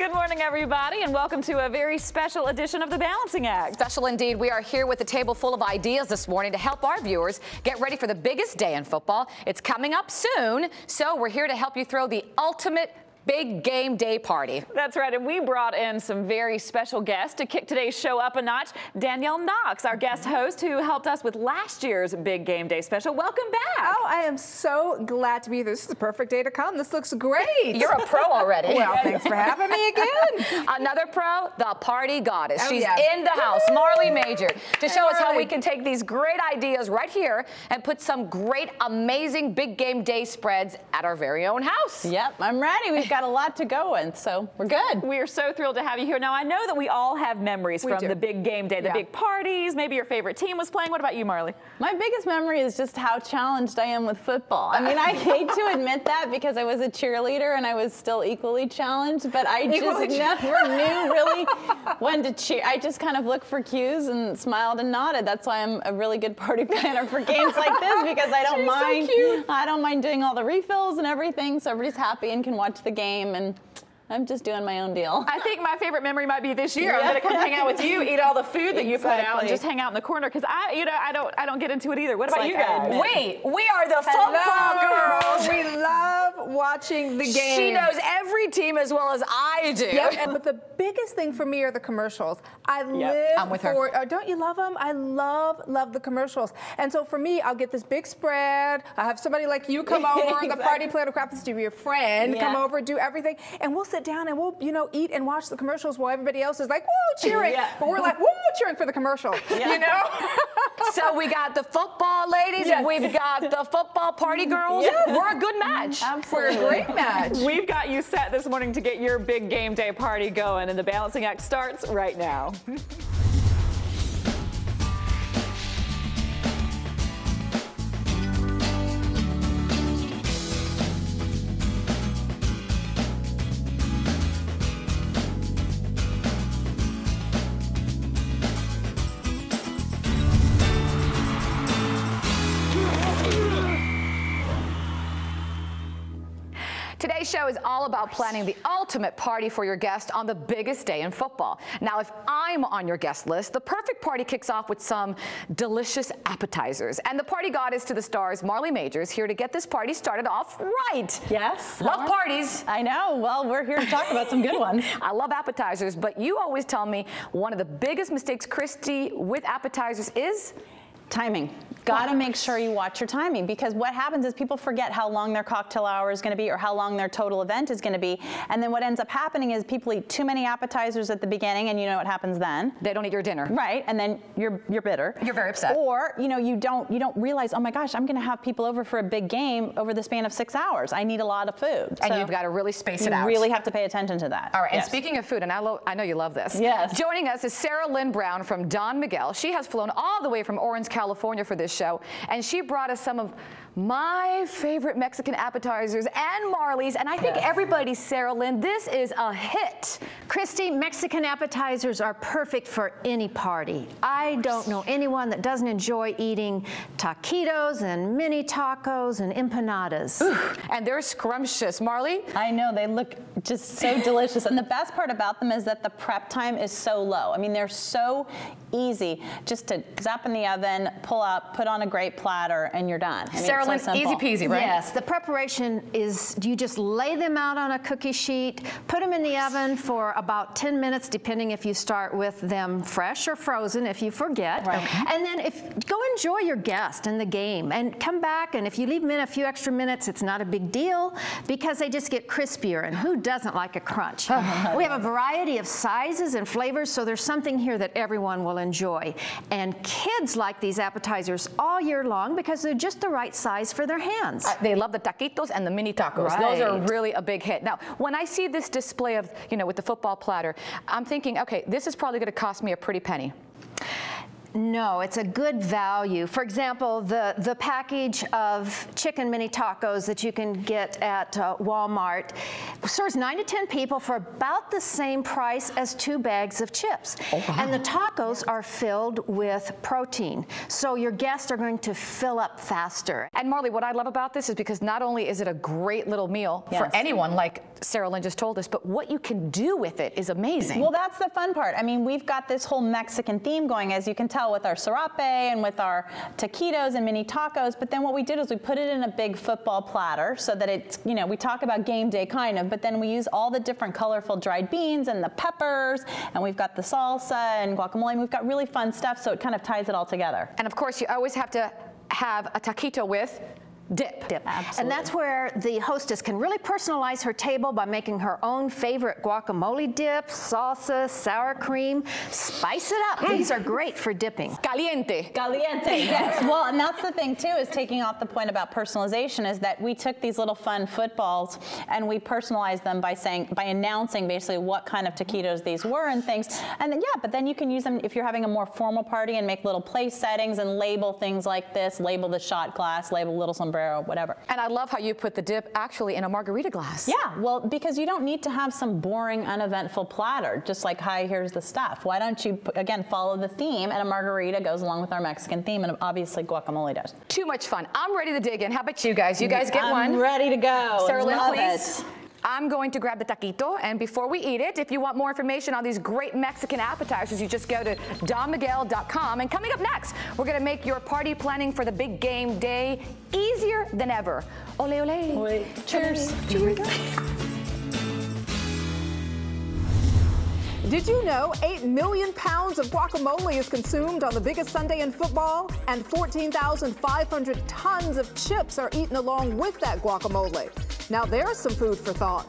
Good morning, everybody, and welcome to a very special edition of The Balancing Act. Special indeed. We are here with a table full of ideas this morning to help our viewers get ready for the biggest day in football. It's coming up soon, so we're here to help you throw the ultimate big game day party. That's right, and we brought in some very special guests to kick today's show up a notch. Danielle Knox, our guest host, who helped us with last year's big game day special. Welcome back. Oh, I am so glad to be here. This is the perfect day to come. This looks great. You're a pro already. Well, thanks for having me again. Another pro, the party goddess. She's in the house, Marley Majcher, to show us how we can take these great ideas right here and put some great, amazing big game day spreads at our very own house. Yep, I'm ready. We've got a lot to go in, so we're good. We are so thrilled to have you here. Now, I know that we all have memories from the big game day, the big parties, maybe your favorite team was playing. What about you, Marley? My biggest memory is just how challenged I am with football. I mean, I hate to admit that because I was a cheerleader and I was still equally challenged, but I just never knew really when to cheer. I just kind of looked for cues and smiled and nodded. That's why I'm a really good party planner for games like this, because I don't mind. So cute. I don't mind doing all the refills and everything, so everybody's happy and can watch the game, and I'm just doing my own deal. I think my favorite memory might be this year. I'm going to come hang out with you, eat all the food that you put out, and just hang out in the corner, because I don't get into it either. What about you guys? Wait, we are the football girls. We love watching the game. She knows every team as well as I do. Yep. But the biggest thing for me are the commercials. I live for. Don't you love them? I love the commercials. And so for me, I'll get this big spread. I have somebody like you come over, the party planner, happens to be your friend, come over, do everything, and we'll sit down and we'll, eat and watch the commercials while everybody else is like, woo, cheering. But we're like, woo, cheering for the commercial, you know? So we got the football ladies, and we've got the football party girls. We're a good match. Absolutely. We're a great match. We've got you set this morning to get your big game day party going, and the Balancing Act starts right now. Today's show is all about planning the ultimate party for your guest on the biggest day in football. Now, if I'm on your guest list, the perfect party kicks off with some delicious appetizers. And the party goddess to the stars, Marley Majcher, is here to get this party started off right. Yes. Love parties. I know. Well, we're here to talk about some good ones. I love appetizers, but you always tell me one of the biggest mistakes, Christy, with appetizers is timing. Got to make sure you watch your timing, because what happens is people forget how long their cocktail hour is going to be or how long their total event is going to be. And then what ends up happening is people eat too many appetizers at the beginning, and you know what happens then? They don't eat your dinner. Right, and then you're bitter. You're very upset. Or, you don't realize, oh my gosh, I'm going to have people over for a big game over the span of 6 hours. I need a lot of food. And you've got to really space it out. You really have to pay attention to that. All right, and speaking of food, and I know you love this. Yes. Joining us is Sarah Lynn Brown from Don Miguel. She has flown all the way from Orange, California for this show, and she brought us some of my favorite Mexican appetizers and Marley's, and I think everybody, Sarah Lynn, this is a hit. Christy, Mexican appetizers are perfect for any party. I don't know anyone that doesn't enjoy eating taquitos and mini tacos and empanadas. And they're scrumptious. Marley? I know, they look just so delicious. And the best part about them is that the prep time is so low. I mean, they're so easy just to zap in the oven, pull out, put on a great platter, and you're done. I mean, Sarah Lynn, so easy peasy, right? Yes, the preparation is you just lay them out on a cookie sheet, put them in the oven for about 10 minutes, depending if you start with them fresh or frozen, if you forget. And then go enjoy your guest and the game, and come back, and if you leave them in a few extra minutes, it's not a big deal, because they just get crispier, and who doesn't like a crunch? We have a variety of sizes and flavors, so there's something here that everyone will enjoy. And kids like these appetizers all year long because they're just the right size for their hands. They love the taquitos and the mini tacos. Those are really a big hit. Now, when I see this display of, with the football platter, I'm thinking, okay, this is probably going to cost me a pretty penny. No, it's a good value. For example, the package of chicken mini tacos that you can get at Walmart serves 9 to 10 people for about the same price as 2 bags of chips. Oh, wow. And the tacos are filled with protein, so your guests are going to fill up faster. And Marley, what I love about this is because not only is it a great little meal for anyone, like Sarah Lynn just told us, but what you can do with it is amazing. Well, that's the fun part. I mean, we've got this whole Mexican theme going, as you can tell, with our serape and with our taquitos and mini tacos. But then what we did is we put it in a big football platter so that it's, you know, we talk about game day kind of, but then we use all the different colorful dried beans and the peppers, and we've got the salsa and guacamole, and we've got really fun stuff, so it kind of ties it all together. And of course, you always have to have a taquito with dip. Absolutely. And that's where the hostess can really personalize her table by making her own favorite guacamole dip, salsa, sour cream. Spice it up. These are great for dipping. Caliente. Caliente, yes. Well, and that's the thing, too, is taking off the point about personalization, is that we took these little fun footballs and we personalized them by announcing basically what kind of taquitos these were and things. And then, but then you can use them if you're having a more formal party and make little place settings and label things like this, label the shot glass, label little sombrero, whatever. And I love how you put the dip actually in a margarita glass. Yeah, well, because you don't need to have some boring, uneventful platter, just like, hi, here's the stuff. Why don't you, again, follow the theme, and a margarita goes along with our Mexican theme, and obviously guacamole does. Too much fun. I'm ready to dig in. How about you guys? You guys get one? I'm ready to go. Sarah Lynn, Love please. It. I'm going to grab the taquito, and before we eat it, if you want more information on these great Mexican appetizers, you just go to donmiguel.com. And coming up next, we're going to make your party planning for the big game day easier than ever. Ole, ole. Wait. Cheers. Cheers. Did you know 8 million pounds of guacamole is consumed on the biggest Sunday in football? And 14,500 tons of chips are eaten along with that guacamole. Now there's some food for thought.